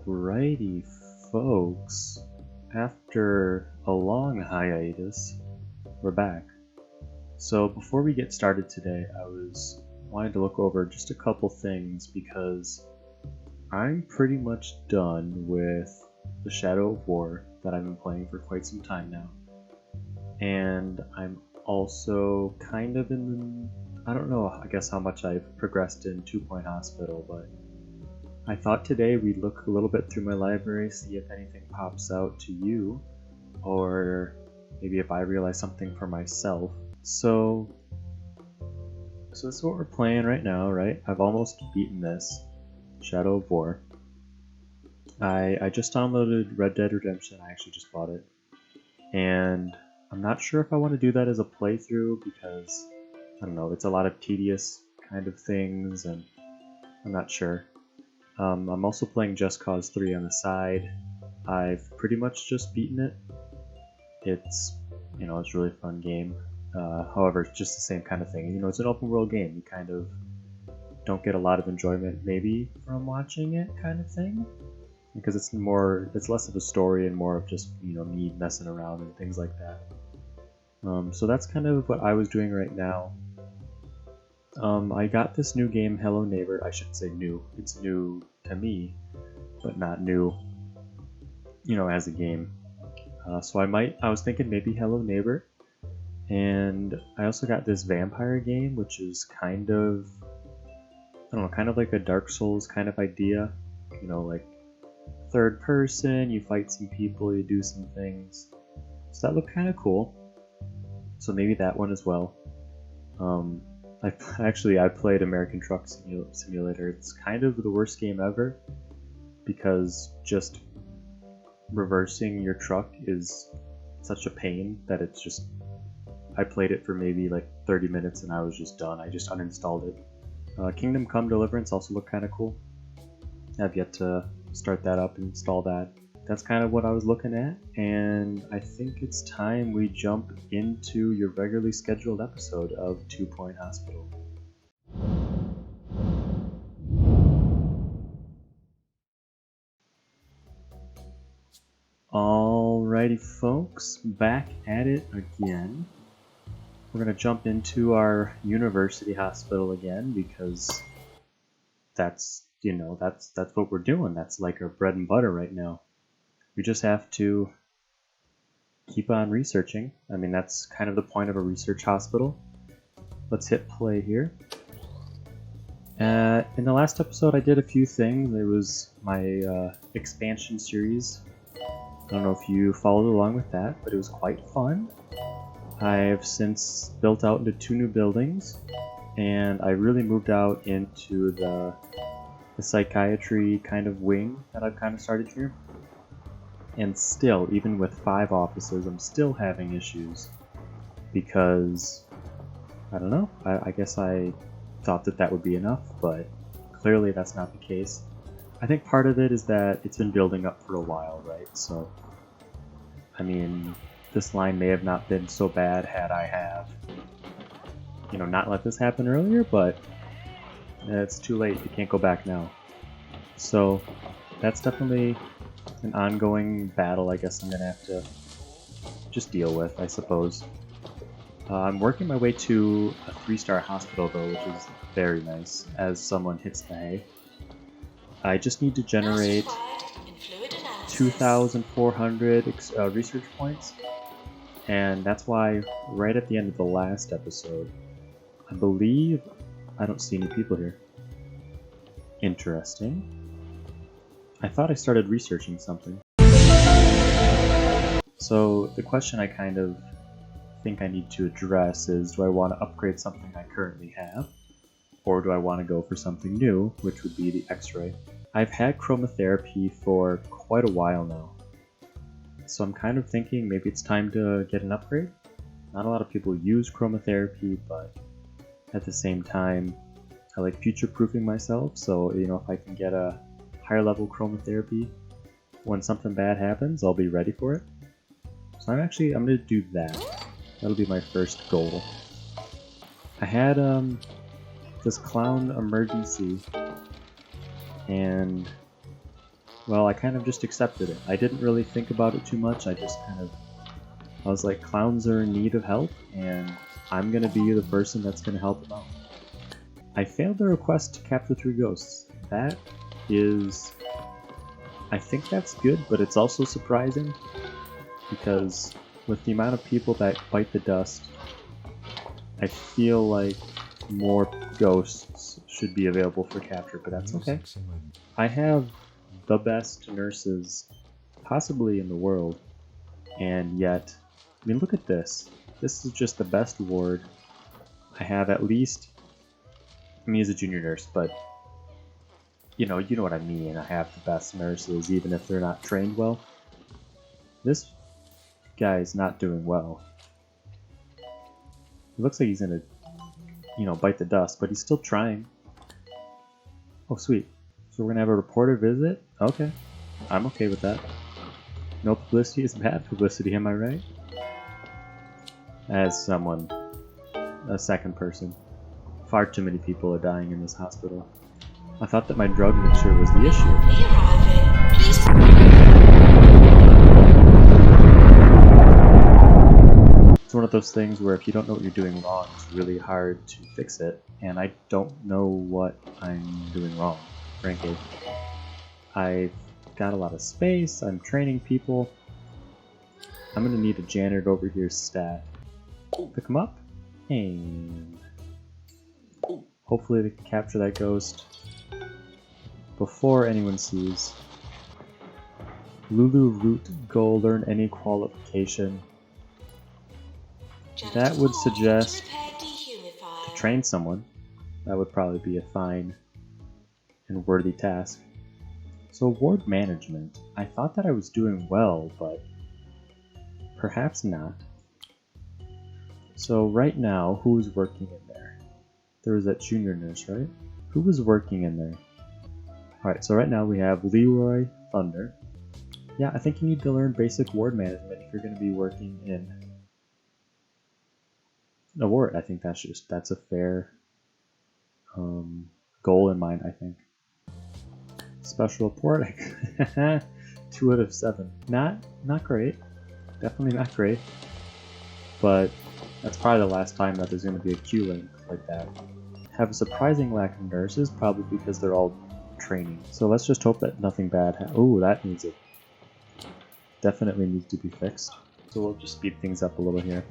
Alrighty, folks. After a long hiatus, we're back. So before we get started today, I was wanting to look over just a couple things because I'm pretty much done with the Shadow of War that I've been playing for quite some time now. And I'm also kind of in the, I don't know, I guess how much I've progressed in 2 Point Hospital, but I thought today we'd look a little bit through my library, see if anything pops out to you, or maybe if I realize something for myself. So this is what we're playing right now, right? I've almost beaten this, Shadow of War. I just downloaded Red Dead Redemption. I actually just bought it. And I'm not sure if I want to do that as a playthrough because, I don't know, it's a lot of tedious kind of things, and I'm not sure. I'm also playing Just Cause 3 on the side. I've pretty much just beaten it. It's a really fun game. However, it's just the same kind of thing. It's an open world game. You kind of don't get a lot of enjoyment maybe from watching it kind of thing. Because it's less of a story and more of just, me messing around and things like that. So that's kind of what I was doing right now. I got this new game, Hello Neighbor. I shouldn't say new. It's new to me, but not new, as a game. So I was thinking maybe Hello Neighbor. And I also got this vampire game, which is kind of like a Dark Souls kind of idea. Like third person, you fight some people, you do some things. So that looked kind of cool. So maybe that one as well. I played American Truck Simulator. It's kind of the worst game ever because just reversing your truck is such a pain that it's just... I played it for maybe like 30 minutes and I was just done. I just uninstalled it. Kingdom Come Deliverance also looked kind of cool. I've yet to start that up and install that. That's kind of what I was looking at, and I think it's time we jump into your regularly scheduled episode of 2 Point Hospital. Alrighty folks, back at it again. We're going to jump into our university hospital again because that's what we're doing. That's like our bread and butter right now. We just have to keep on researching. I mean, that's kind of the point of a research hospital. Let's hit play here. In the last episode, I did a few things. It was my expansion series. I don't know if you followed along with that, but it was quite fun. I've since built out into 2 new buildings, and I really moved out into the psychiatry kind of wing that I've kind of started here. And still, even with 5 offices, I'm still having issues because, I don't know, I guess I thought that would be enough, but clearly that's not the case. I think part of it is that it's been building up for a while, right? So, I mean, this line may have not been so bad had I have, not let this happen earlier, but it's too late. You can't go back now. So, that's definitely an ongoing battle, I guess I'm gonna have to just deal with, I suppose. I'm working my way to a 3-star hospital though, which is very nice, as someone hits the hay. I just need to generate 2,400 research points, and that's why right at the end of the last episode, I believe I don't see any people here. Interesting. I thought I started researching something. So the question I kind of think I need to address is, do I want to upgrade something I currently have? Or do I want to go for something new, which would be the X-ray? I've had chromotherapy for quite a while now. So I'm kind of thinking maybe it's time to get an upgrade. Not a lot of people use chromotherapy, but at the same time, I like future-proofing myself, so if I can get a higher level chromotherapy, when something bad happens, I'll be ready for it. So I'm going to do that. That'll be my first goal. I had this clown emergency, and well, I kind of just accepted it. I didn't really think about it too much. I was like, clowns are in need of help, and I'm gonna be the person that's gonna help them out. I failed the request to capture 3 ghosts. That is... I think that's good, but it's also surprising, because with the amount of people that bite the dust, I feel like more ghosts should be available for capture, but that's okay. I have the best nurses possibly in the world, and yet, I mean, look at this. This is just the best ward. I have at least, me as a junior nurse, but you know what I mean. I have the best nurses, even if they're not trained well. This guy's not doing well. It looks like he's gonna, bite the dust, but he's still trying. Oh, sweet. So we're gonna have a reporter visit? Okay. I'm okay with that. No publicity is bad publicity, am I right? As someone, a second person. Far too many people are dying in this hospital. I thought that my drug mixture was the issue. It's one of those things where if you don't know what you're doing wrong, it's really hard to fix it, and I don't know what I'm doing wrong, frankly. I've got a lot of space, I'm training people. I'm gonna need a janitor over here stat. Pick him up, and hopefully they can capture that ghost before anyone sees. Lulu root goal, learn any qualification. That would suggest to train someone. That would probably be a fine and worthy task. So ward management. I thought that I was doing well, but perhaps not. So right now, who's working in there? There was that junior nurse, right? Who was working in there? Alright, so right now we have Leroy Thunder. Yeah, I think you need to learn basic ward management if you're going to be working in a ward. I think that's a fair goal in mind, I think. Special report, 2 out of 7. Not great. Definitely not great. But that's probably the last time that there's going to be a queue link like that. Have a surprising lack of nurses, probably because they're all training. So let's just hope that nothing bad happens. Oh, that needs it. Definitely needs to be fixed. So we'll just speed things up a little here.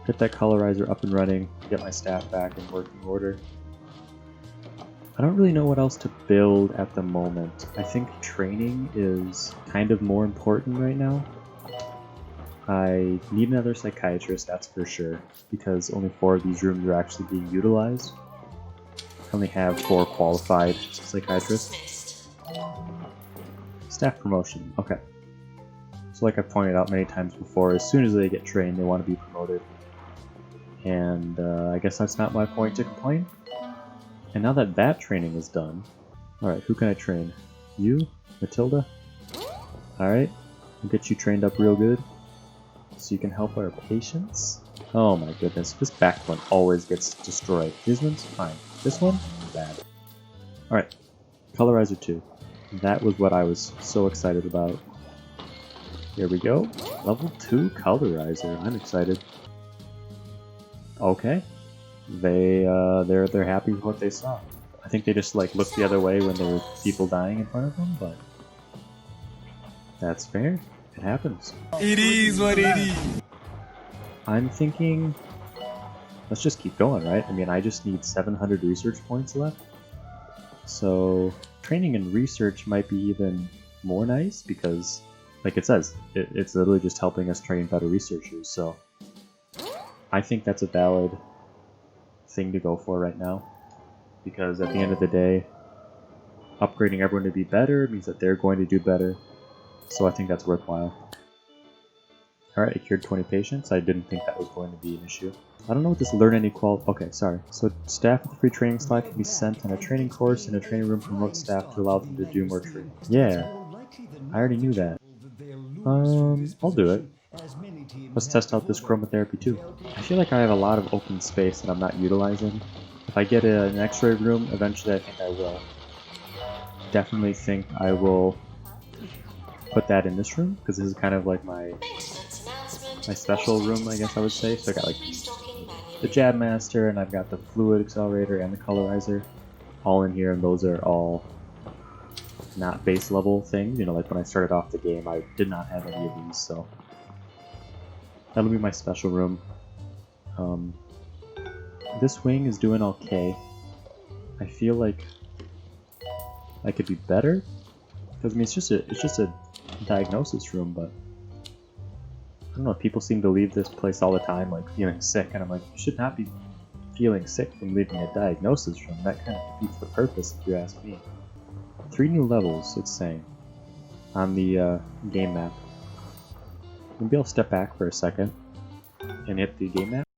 Get that colorizer up and running, get my staff back in working order. I don't really know what else to build at the moment. I think training is kind of more important right now. I need another psychiatrist, that's for sure, because only 4 of these rooms are actually being utilized. I only have 4 qualified psychiatrists. Staff promotion, okay. So like I've pointed out many times before, as soon as they get trained, they want to be promoted. And I guess that's not my point to complain. And now that that training is done, alright, who can I train? You? Matilda? Alright, I'll get you trained up real good, so you can help our patients. Oh my goodness, this back one always gets destroyed. This one's fine. This one? Bad. Alright, colorizer 2. That was what I was so excited about. Here we go. Level 2 colorizer. I'm excited. Okay. They're happy with what they saw. I think they just like looked the other way when there were people dying in front of them, but that's fair. It happens. It is what it is. I'm thinking, let's just keep going, right? I mean, I just need 700 research points left. So training and research might be even more nice because, like it says, it's literally just helping us train better researchers. So I think that's a valid thing to go for right now, because at the end of the day, upgrading everyone to be better means that they're going to do better. So I think that's worthwhile. Alright, I cured 20 patients. I didn't think that was going to be an issue. I don't know what this learn any okay, sorry. So staff with a free training slot can be sent on a training course in a training room to promote staff to allow them to do more training. Yeah, I already knew that. I'll do it. Let's test out this chromotherapy too. I feel like I have a lot of open space that I'm not utilizing. If I get an x-ray room, eventually I think I will. definitely think I will put that in this room, because this is kind of like my special room, I guess I would say. So I got like the Jab Master, and I've got the Fluid Accelerator and the Colorizer all in here, and those are all not base level things. You know, like when I started off the game, I did not have any of these, so that'll be my special room. This wing is doing okay. I feel like I could be better, because I mean it's just a diagnosis room, but I don't know. People seem to leave this place all the time, like feeling sick, and I'm like, you should not be feeling sick from leaving a diagnosis room. That kind of defeats the purpose, if you ask me. 3 new levels, it's saying, on the game map. Maybe I'll step back for a second and hit the game map.